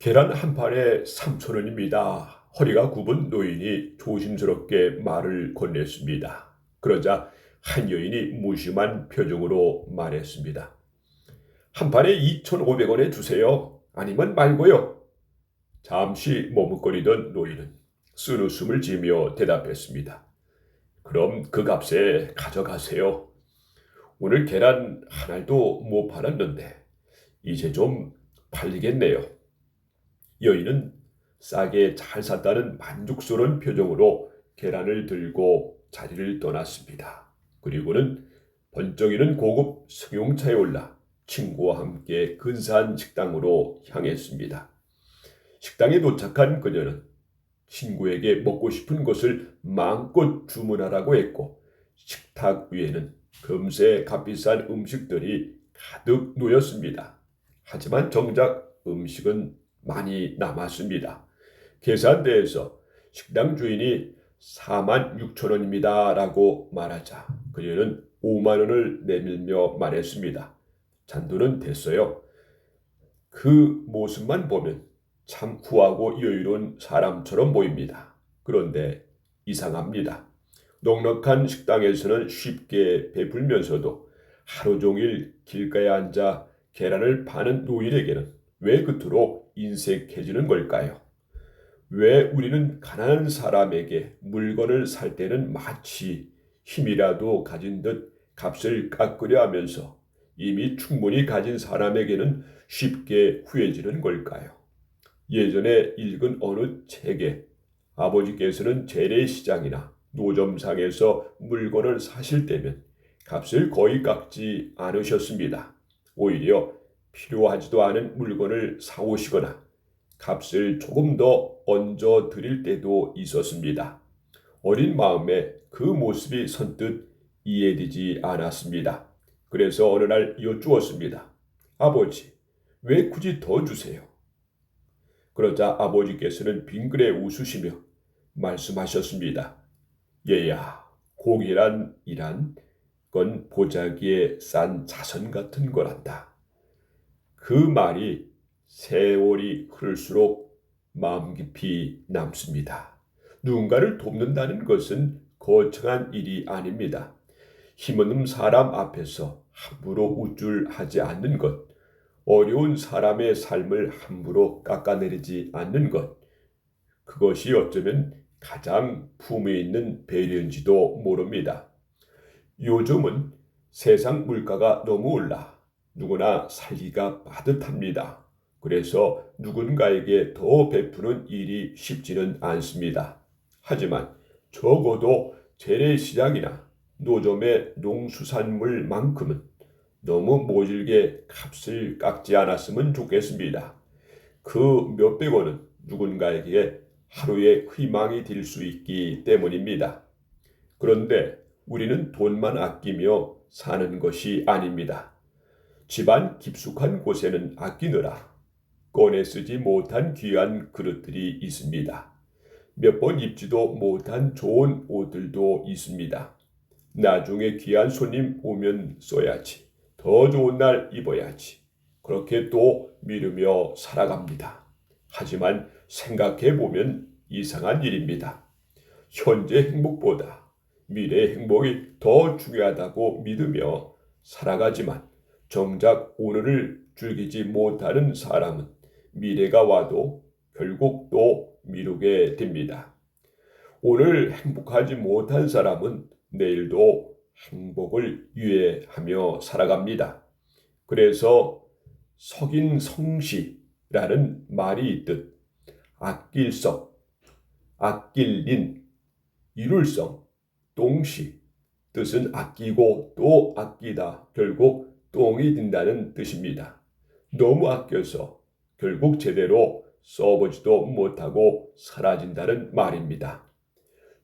계란 한 판에 3,000원입니다. 허리가 굽은 노인이 조심스럽게 말을 건넸습니다. 그러자 한 여인이 무심한 표정으로 말했습니다. 한 판에 2,500원에 주세요. 아니면 말고요. 잠시 머뭇거리던 노인은 쓴웃음을 지으며 대답했습니다. 그럼 그 값에 가져가세요. 오늘 계란 한 알도 못 팔았는데 이제 좀 팔리겠네요. 여인은 싸게 잘 샀다는 만족스러운 표정으로 계란을 들고 자리를 떠났습니다. 그리고는 번쩍이는 고급 승용차에 올라 친구와 함께 근사한 식당으로 향했습니다. 식당에 도착한 그녀는 친구에게 먹고 싶은 것을 마음껏 주문하라고 했고 식탁 위에는 금세 값비싼 음식들이 가득 놓였습니다. 하지만 정작 음식은 많이 남았습니다. 계산대에서 식당 주인이 46,000원입니다 라고 말하자 그녀는 5만 원을 내밀며 말했습니다. 잔돈은 됐어요. 그 모습만 보면 참 후하고 여유로운 사람처럼 보입니다. 그런데 이상합니다. 넉넉한 식당에서는 쉽게 베풀면서도 하루 종일 길가에 앉아 계란을 파는 노인에게는 왜 그토록 인색해지는 걸까요? 왜 우리는 가난한 사람에게 물건을 살 때는 마치 힘이라도 가진 듯 값을 깎으려 하면서 이미 충분히 가진 사람에게는 쉽게 후회지는 걸까요? 예전에 읽은 어느 책에 아버지께서는 재래시장이나 노점상에서 물건을 사실 때면 값을 거의 깎지 않으셨습니다. 오히려 필요하지도 않은 물건을 사오시거나 값을 조금 더 얹어 드릴 때도 있었습니다. 어린 마음에 그 모습이 선뜻 이해되지 않았습니다. 그래서 어느 날 여쭈었습니다. 아버지, 왜 굳이 더 주세요? 그러자 아버지께서는 빙그레 웃으시며 말씀하셨습니다. 얘야, 고기란 이란 건 보자기에 싼 자선 같은 거란다. 그 말이 세월이 흐를수록 마음 깊이 남습니다. 누군가를 돕는다는 것은 거창한 일이 아닙니다. 힘없는 사람 앞에서 함부로 우쭐하지 않는 것, 어려운 사람의 삶을 함부로 깎아내리지 않는 것, 그것이 어쩌면 가장 품에 있는 배려인지도 모릅니다. 요즘은 세상 물가가 너무 올라 누구나 살기가 빠듯합니다. 그래서 누군가에게 더 베푸는 일이 쉽지는 않습니다. 하지만 적어도 재래시장이나 노점의 농수산물만큼은 너무 모질게 값을 깎지 않았으면 좋겠습니다. 그 몇백 원은 누군가에게 하루의 희망이 될 수 있기 때문입니다. 그런데 우리는 돈만 아끼며 사는 것이 아닙니다. 집안 깊숙한 곳에는 아끼느라 꺼내 쓰지 못한 귀한 그릇들이 있습니다. 몇 번 입지도 못한 좋은 옷들도 있습니다. 나중에 귀한 손님 오면 써야지. 더 좋은 날 입어야지. 그렇게 또 미루며 살아갑니다. 하지만 생각해보면 이상한 일입니다. 현재 행복보다 미래의 행복이 더 중요하다고 믿으며 살아가지만 정작 오늘을 즐기지 못하는 사람은 미래가 와도 결국 또 미루게 됩니다. 오늘 행복하지 못한 사람은 내일도 행복을 유예하며 살아갑니다. 그래서 석인성시라는 말이 있듯 아낄성, 아낄린, 이룰성, 똥시, 뜻은 아끼고 또 아끼다 결국 똥이 된다는 뜻입니다. 너무 아껴서 결국 제대로 써보지도 못하고 사라진다는 말입니다.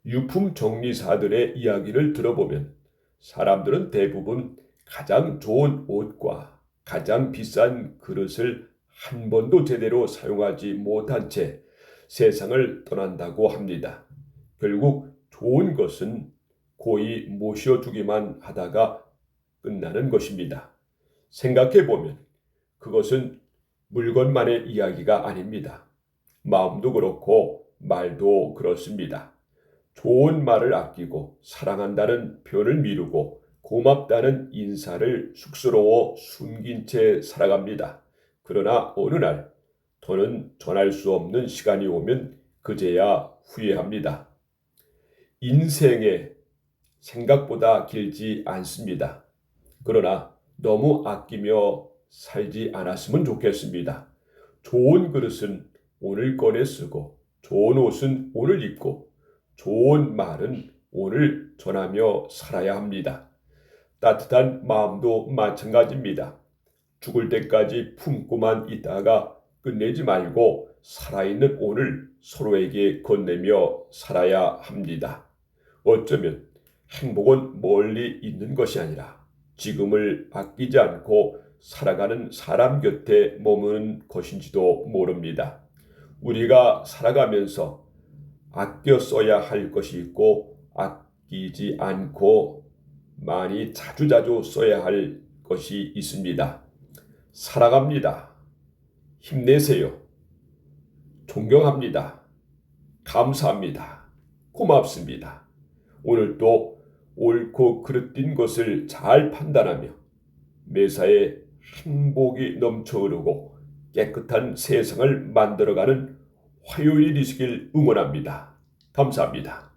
유품 정리사들의 이야기를 들어보면 사람들은 대부분 가장 좋은 옷과 가장 비싼 그릇을 한 번도 제대로 사용하지 못한 채 세상을 떠난다고 합니다. 결국 좋은 것은 고이 모셔두기만 하다가 끝나는 것입니다. 생각해보면 그것은 물건만의 이야기가 아닙니다. 마음도 그렇고 말도 그렇습니다. 좋은 말을 아끼고 사랑한다는 표현을 미루고 고맙다는 인사를 쑥스러워 숨긴 채 살아갑니다. 그러나 어느 날 더는 전할 수 없는 시간이 오면 그제야 후회합니다. 인생에 생각보다 길지 않습니다. 그러나 너무 아끼며 살지 않았으면 좋겠습니다. 좋은 그릇은 오늘 꺼내 쓰고 좋은 옷은 오늘 입고 좋은 말은 오늘 전하며 살아야 합니다. 따뜻한 마음도 마찬가지입니다. 죽을 때까지 품고만 있다가 끝내지 말고 살아있는 오늘 서로에게 건네며 살아야 합니다. 어쩌면 행복은 멀리 있는 것이 아니라 지금을 아끼지 않고 살아가는 사람 곁에 머무는 것인지도 모릅니다. 우리가 살아가면서 아껴 써야 할 것이 있고 아끼지 않고 많이 자주자주 써야 할 것이 있습니다. 사랑합니다. 힘내세요. 존경합니다. 감사합니다. 고맙습니다. 오늘도 옳고 그릇된 것을 잘 판단하며 매사에 행복이 넘쳐 흐르고 깨끗한 세상을 만들어가는 화요일이 되시길 응원합니다. 감사합니다.